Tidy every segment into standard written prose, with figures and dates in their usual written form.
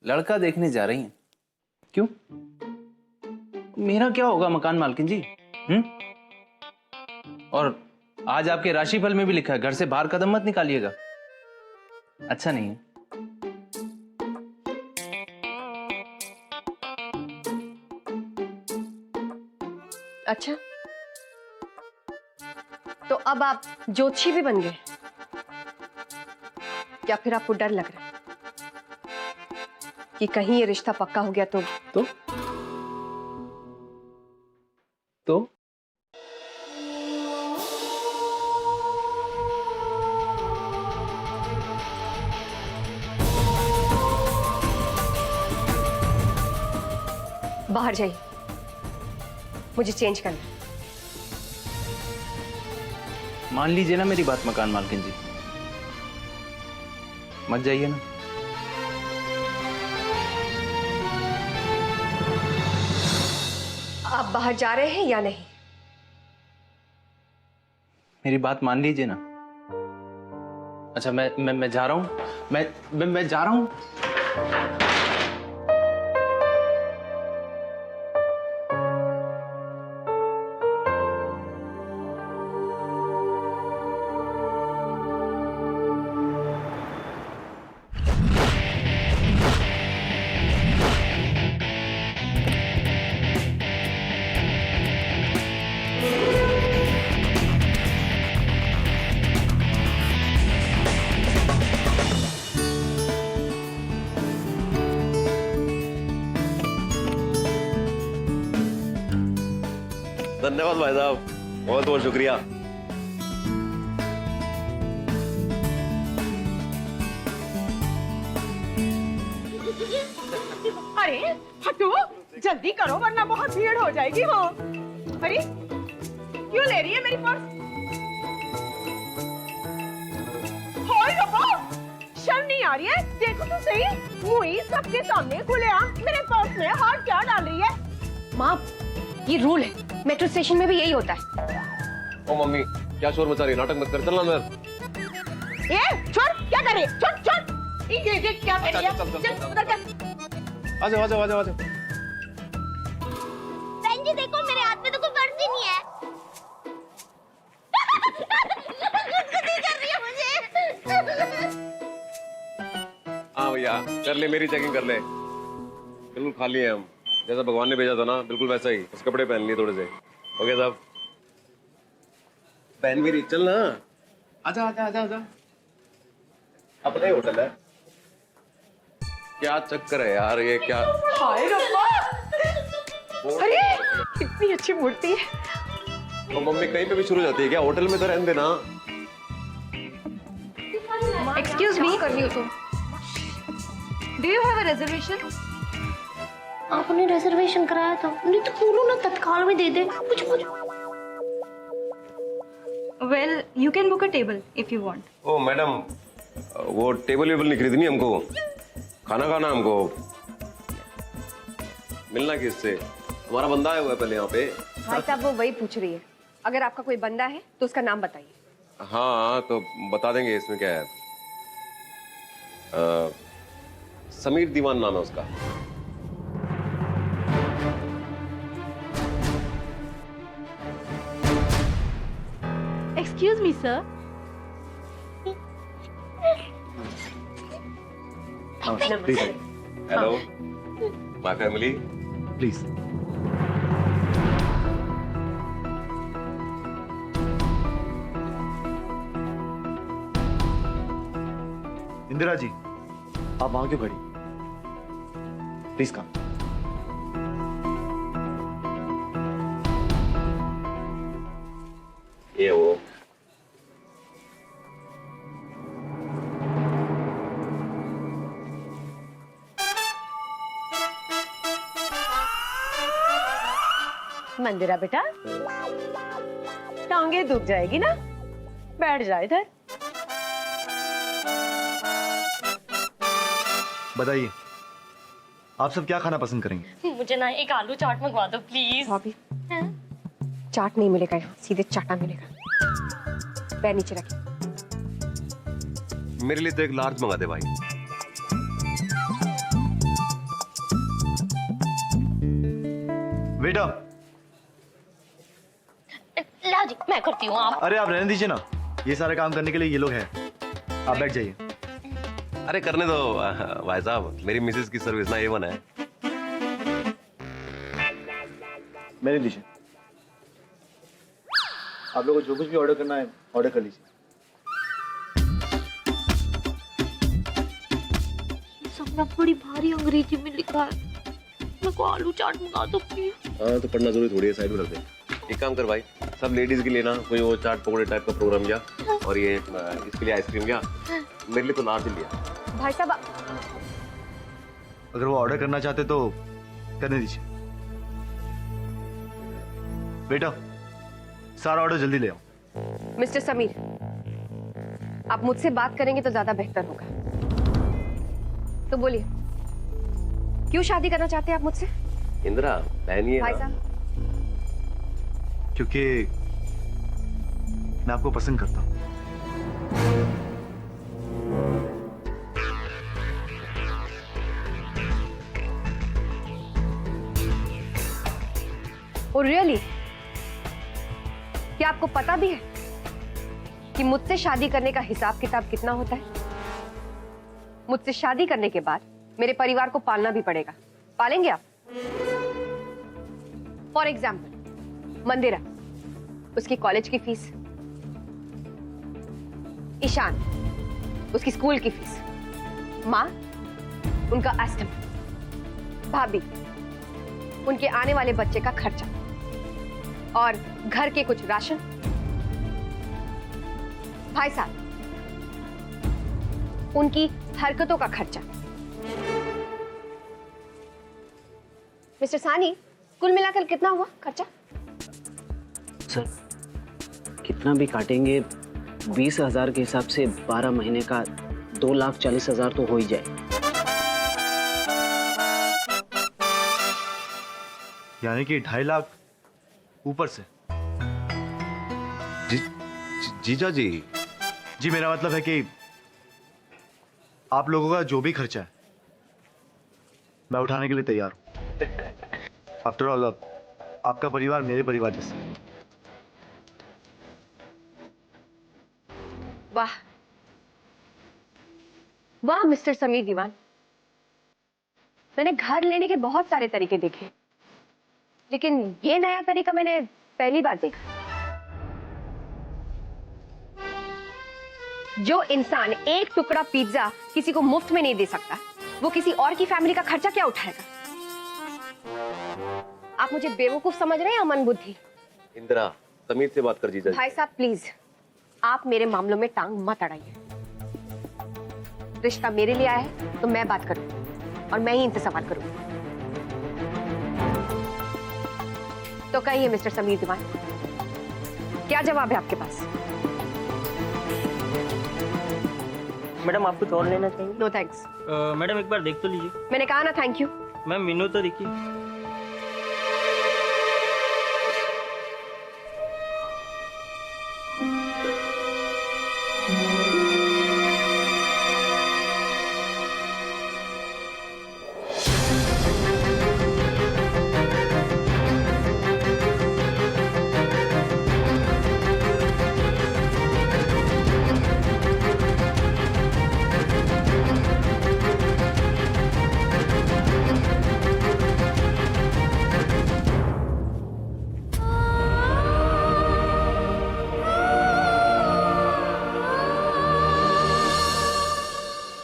लड़का देखने जा रही हैं? क्यों? मेरा क्या होगा मकान मालकिन जी? और आज आपके राशिफल में भी लिखा है घर से बाहर कदम मत निकालिएगा। अच्छा नहीं है। अच्छा, तो अब आप ज्योतिषी भी बन गए या फिर आपको डर लग रहा है कि कहीं ये रिश्ता पक्का हो गया तो? बाहर जाइए, मुझे चेंज करना है। मान लीजिए ना मेरी बात मकान मालकिन जी, मत जाइए ना। आप बाहर जा रहे हैं या नहीं? मेरी बात मान लीजिए ना। अच्छा मैं जा रहा हूं। मैं जा रहा हूं। धन्यवाद भाई साहब, बहुत बहुत शुक्रिया। अरे हटो, जल्दी करो वरना बहुत भीड़ हो जाएगी। हाँ, अरे क्यों ले रही है मेरी पर्स? हाय रब्बा, शर्म नहीं आ रही है? देखो तो सही, मुई सबके सामने खुलेआम मेरे पर्स में हाथ क्या डाल रही है? माँ, ये रूल है, मेट्रो स्टेशन में भी यही होता है। ओ मम्मी, क्या शोर मचा रही है? नाटक मत कर, चलना अंदर। ए, छोड़, क्या कर रही है? छोड़। ये देख क्या कर रही है? चल उधर कर। आ जाओ। बहन जी देखो, मेरे हाथ में तो कोई पर्स ही नहीं है। गुदगुदी कर रही है मुझे। हाँ भैया, कर ले, मेरी चेकिंग कर ले। बिल्कुल खाली है हम, जैसा भगवान ने भेजा था ना, बिल्कुल वैसा ही। बस कपड़े पहन लिए थोड़े से। ओके साहब, पहन मेरी, चल ना। आजा। अपना ही होटल है। क्या चक्कर है यार, ये क्या? हाय रब्बा, अरे कितनी अच्छी मूर्ति है। तो मम्मी कहीं पे भी शुरू हो जाती है क्या? होटल में तो रहने देना। एक्सक्यूज मी, कर रही हो तुम? Do you have a reservation? आपने रिजर्वेशन कराया था, नहीं तो बोलो ना तत्काल में दे दे। कुछ well, you can book a table if you want. ओ मैडम, वो टेबल वेबल नहीं खरीदनी हमको, खाना खाना हमको। मिलना किससे? हमारा बंदा आया हुआ है पहले यहाँ पे। भाई साहब, वो वही पूछ रही है। अगर आपका कोई बंदा है तो उसका नाम बताइए। हाँ तो बता देंगे, इसमें क्या है। समीर दीवान नाम है उसका। Excuse me sir. Hello my family, please. Indira ji, आप वहां क्यों खड़ी? Please come. ये वो मंदिरा बेटा, टांगे दुख जाएगी ना, बैठ जा इधर। बताइए, आप सब क्या खाना पसंद करेंगे? मुझे ना एक आलू चाट मंगवा दो प्लीज। भाभी, चाट नहीं मिलेगा यहाँ, सीधे चाटा मिलेगा। पैर नीचे रखिए। मेरे लिए तो एक लार्ज मंगा दे भाई। बेटा, ला जी मैं करती हूँ आप। अरे आप रहने दीजिए ना, ये सारा काम करने के लिए ये लोग हैं। आप बैठ जाइए। अरे करने दो भाई साहब, मेरी मिसेज की सर्विस ना A1 है। मेरे दीजिए। आप लोगों को जो कुछ भी ऑर्डर करना है ऑर्डर कर लीजिए। सब में बड़ी भारी अंग्रेजी में लिखा है। मेरे को आलू चाट मंगा दो प्लीज। हाँ तो पढ़ना जरूरी थोड़ी है, साइड में रख दे। एक काम कर भाई, सब लेडीज के लिए ना कोई वो चाट पकौड़े टाइप का प्रोग्राम किया, और ये इसके लिए आइसक्रीम किया, मेरे लिए तो नार्थ लिया। भाई साहब अगर वो ऑर्डर करना चाहते तो करने दीजिए। बेटा, सारा ऑर्डर जल्दी ले आओ। मिस्टर समीर, आप मुझसे बात करेंगे तो ज्यादा बेहतर होगा। तो बोलिए, क्यों शादी करना चाहते हैं आप मुझसे? इंदिरा बहन ही है भाई ना। साहब, क्योंकि मैं आपको पसंद करता हूँ। और रियली, क्या आपको पता भी है कि मुझसे शादी करने का हिसाब किताब कितना होता है? मुझसे शादी करने के बाद मेरे परिवार को पालना भी पड़ेगा। पालेंगे आप? फॉर एग्जाम्पल, मंदिरा, उसकी कॉलेज की फीस, ईशान, उसकी स्कूल की फीस, माँ, उनका अस्थमा, भाभी, उनके आने वाले बच्चे का खर्चा, और घर के कुछ राशन। भाई साहब, उनकी हरकतों का खर्चा। मिस्टर सानी, कुल मिलाकर कितना हुआ खर्चा? सर, कितना भी काटेंगे 20,000 के हिसाब से 12 महीने का 2,40,000 तो हो ही जाए। यानी कि 2.5 लाख ऊपर से। जीजा जी, जी मेरा मतलब है कि आप लोगों का जो भी खर्चा है मैं उठाने के लिए तैयार हूं। आफ्टर ऑल आपका परिवार मेरे परिवार जैसा। वाह वाह मिस्टर समीर दीवान, मैंने घर लेने के बहुत सारे तरीके देखे, लेकिन ये नया तरीका मैंने पहली बार देखा। जो इंसान एक टुकड़ा पिज्जा किसी को मुफ्त में नहीं दे सकता, वो किसी और की फैमिली का खर्चा क्या उठाएगा? आप मुझे बेवकूफ समझ रहे हैं या मंदबुद्धि? इंदिरा, समीर से बात कर जीजा जी। भाई साहब प्लीज, आप मेरे मामलों में टांग मत अड़ाइए। रिश्ता मेरे लिए आया है तो मैं बात करूं, और मैं ही इनसे सवाल करूं। तो कहिए मिस्टर समीर दीवान, क्या जवाब है आपके पास? मैडम, आप कुछ और लेना चाहेंगे? No thanks. मैडम, एक बार देख तो लीजिए। मैंने कहा ना थैंक यू। मैम, मेनू तो देखिए।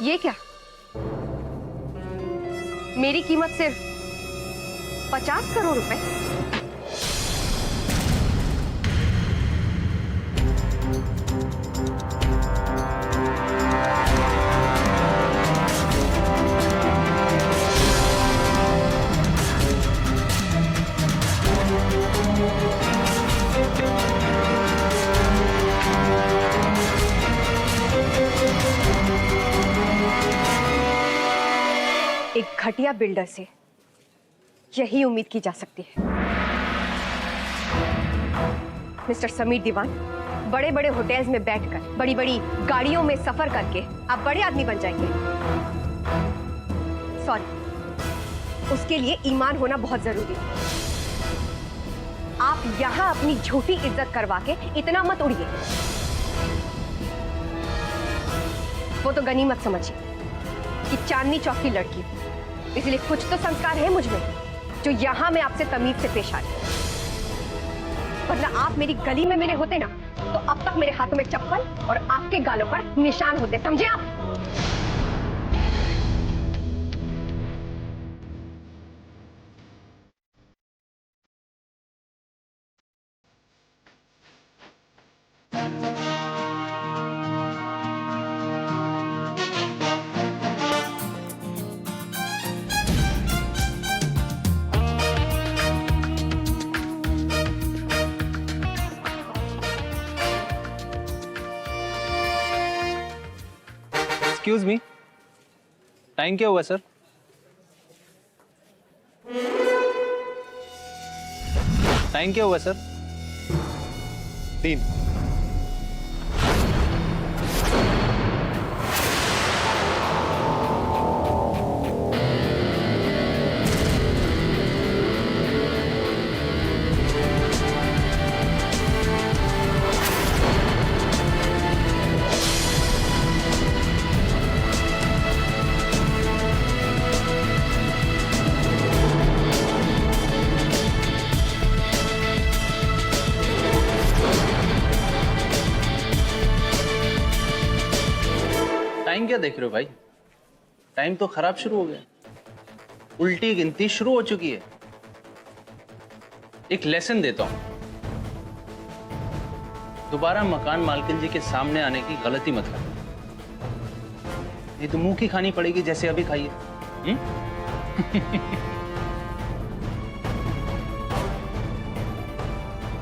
ये क्या? मेरी कीमत सिर्फ 50 करोड़ रुपए? एक घटिया बिल्डर से यही उम्मीद की जा सकती है। मिस्टर समीर दीवान, बड़े बड़े होटल्स में बैठकर, बड़ी बड़ी गाड़ियों में सफर करके आप बड़े आदमी बन जाएंगे। सॉरी, उसके लिए ईमान होना बहुत जरूरी है। आप यहां अपनी झूठी इज्जत करवा के इतना मत उड़िए। वो तो गनीमत समझिए कि चांदनी चौक की लड़की हूं, इसलिए कुछ तो संस्कार है मुझ में जो यहां मैं आपसे तमीज से पेश आ रही हूं। वरना आप मेरी गली में मिले होते ना तो अब तक मेरे हाथों में चप्पल और आपके गालों पर निशान होते, समझे आप? एक्सक्यूज मी, टाइम क्या हुआ सर? टाइम क्या हुआ सर? 3। टाइम क्या देख रहे हो भाई? टाइम तो खराब शुरू हो गया, उल्टी गिनती शुरू हो चुकी है। एक लेसन देता हूं, दोबारा मकान मालकिन जी के सामने आने की गलती मत करना, ये तो मुंह की खानी पड़ेगी जैसे अभी खाई है।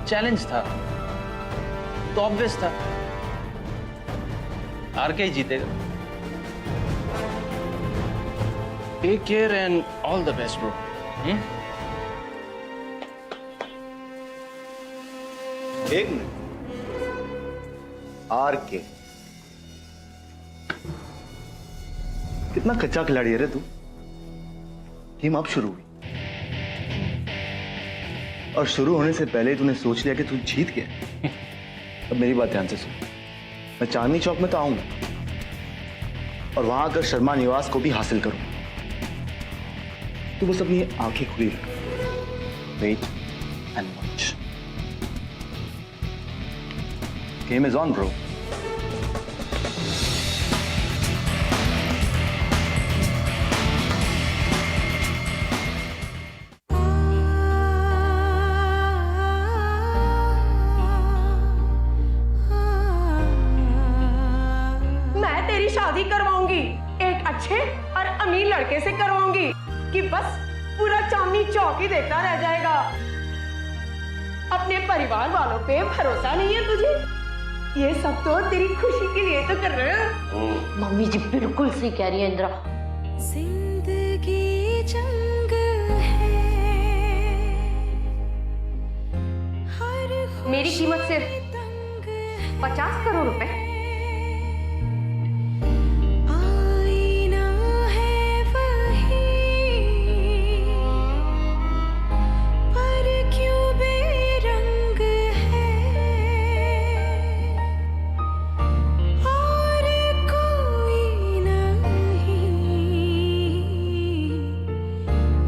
चैलेंज था तो ऑब्वियस था, हार के ही जीतेगा। Take care and all the best bro. एक मिनट, RK कितना कच्चा खिलाड़ी है रे तू। गेम अब शुरू हुई और शुरू होने से पहले तूने सोच लिया कि तू जीत गया। अब मेरी बात ध्यान से सुन, मैं चांदनी चौक में तो आऊंगा और वहां आकर शर्मा निवास को भी हासिल करूंगा। तू बस अपनी आंखें खुली रख, wait and watch. Game is on bro. मैं तेरी शादी करवाऊंगी एक अच्छे और अमीर लड़के से करवाऊंगी कि बस पूरा चांदनी चौक ही देखता रह जाएगा। अपने परिवार वालों पे भरोसा नहीं है तुझे? ये सब तो तेरी खुशी के लिए तो कर रहे हो। मम्मी जी बिल्कुल सही कह रही है इंदिरा। जिंदगी जंग है, हर मेरी कीमत सिर्फ 50 करोड़ रुपए। आईना है वही, पर क्यों बेरंग है, और कोई नहीं,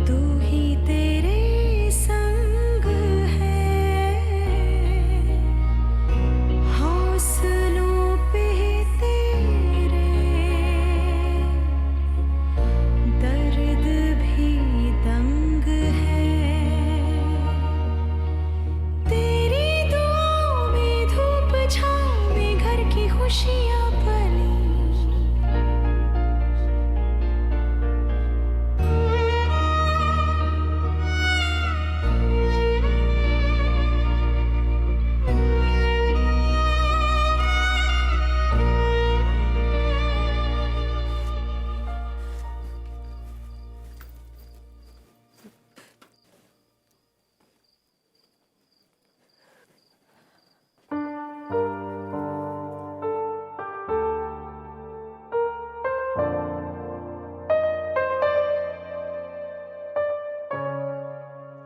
तू ही तेरे संग है, हौसलों पे तेरे दर्द भी दंग है, तेरी दुआओं में धूप छाँव में घर की खुशियाँ पली।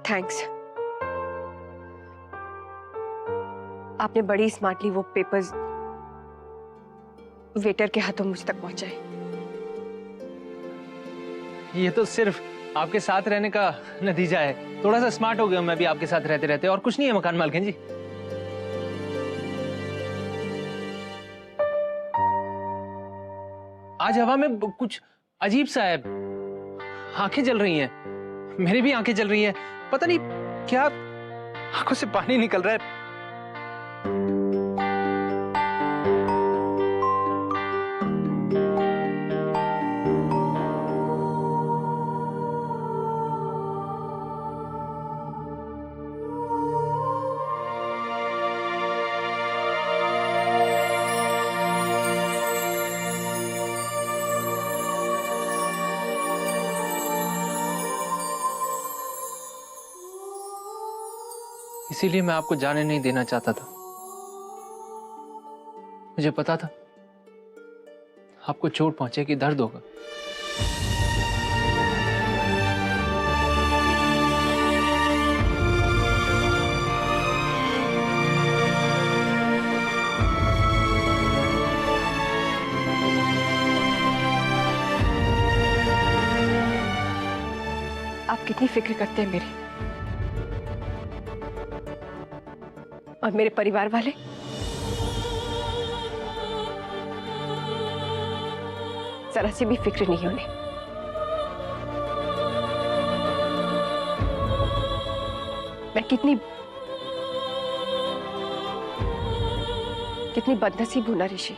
थैंक्स। आपने बड़ी स्मार्टली वो पेपर्स वेटर के हाथों मुझ तक पहुंचाए। ये तो सिर्फ आपके साथ रहने का नतीजा है। थोड़ा सा स्मार्ट हो गया मैं भी आपके साथ रहते रहते, और कुछ नहीं है मकान मालकिन जी। आज हवा में कुछ अजीब सा है, आंखें जल रही हैं, मेरी भी आंखें जल रही हैं। पता नहीं क्या आंखों से पानी निकल रहा है। इसीलिए मैं आपको जाने नहीं देना चाहता था। मुझे पता था आपको चोट पहुंचेगी, दर्द होगा। आप कितनी फिक्र करते हैं मेरी और मेरे परिवार वाले। जरा सी भी फिक्र नहीं उन्हें। मैं कितनी बदनसीब हूं ना ऋषि।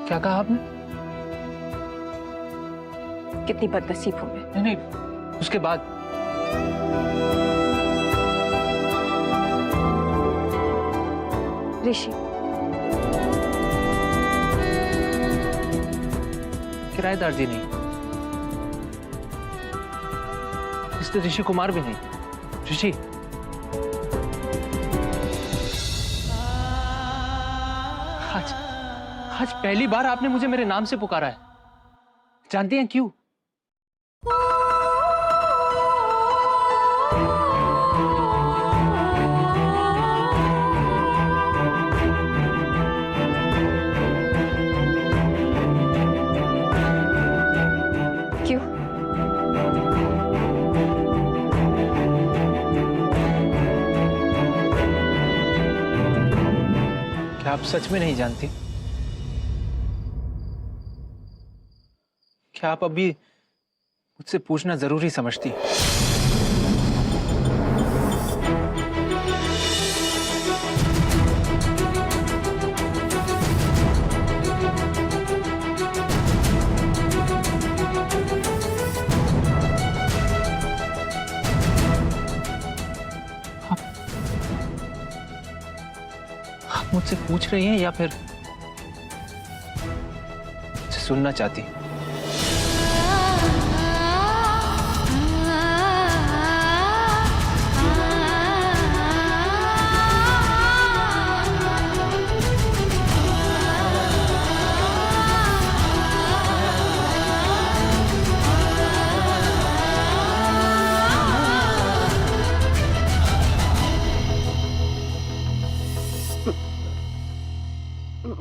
क्या कहा आपने? कितनी बदनसीब हूं मैं। नहीं, उसके बाद ऋषि, किराएदार जी नहीं, मिस्टर ऋषि कुमार भी नहीं। ऋषि, आज पहली बार आपने मुझे मेरे नाम से पुकारा है। जानती हैं क्यों? क्यों? क्या आप सच में नहीं जानती? क्या आप अभी मुझसे पूछना जरूरी समझती? आप मुझसे पूछ रही हैं या फिर मुझसे सुनना चाहती?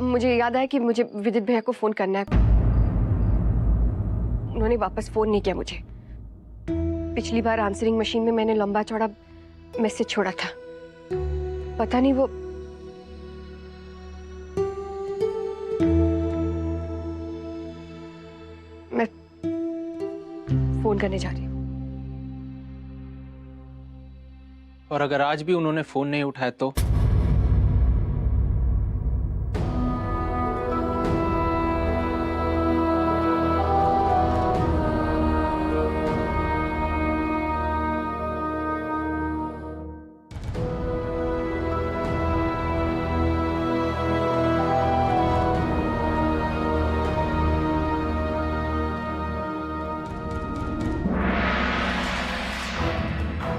मुझे याद है कि मुझे विदित भैया को फोन करना है। उन्होंने वापस फोन नहीं किया मुझे। पिछली बार आंसरिंग मशीन में मैंने लंबा चौड़ा मैसेज छोड़ा था। पता नहीं वो मैं फोन करने जा रही हूँ। और अगर आज भी उन्होंने फोन नहीं उठाया तो?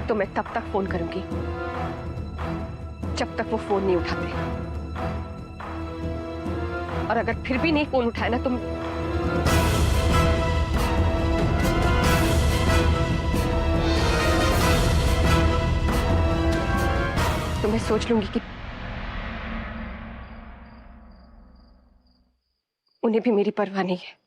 तो मैं तब तक फोन करूंगी जब तक वो फोन नहीं उठाते। और अगर फिर भी नहीं फोन उठाया ना तो तो मैं सोच लूंगी कि उन्हें भी मेरी परवाह नहीं है।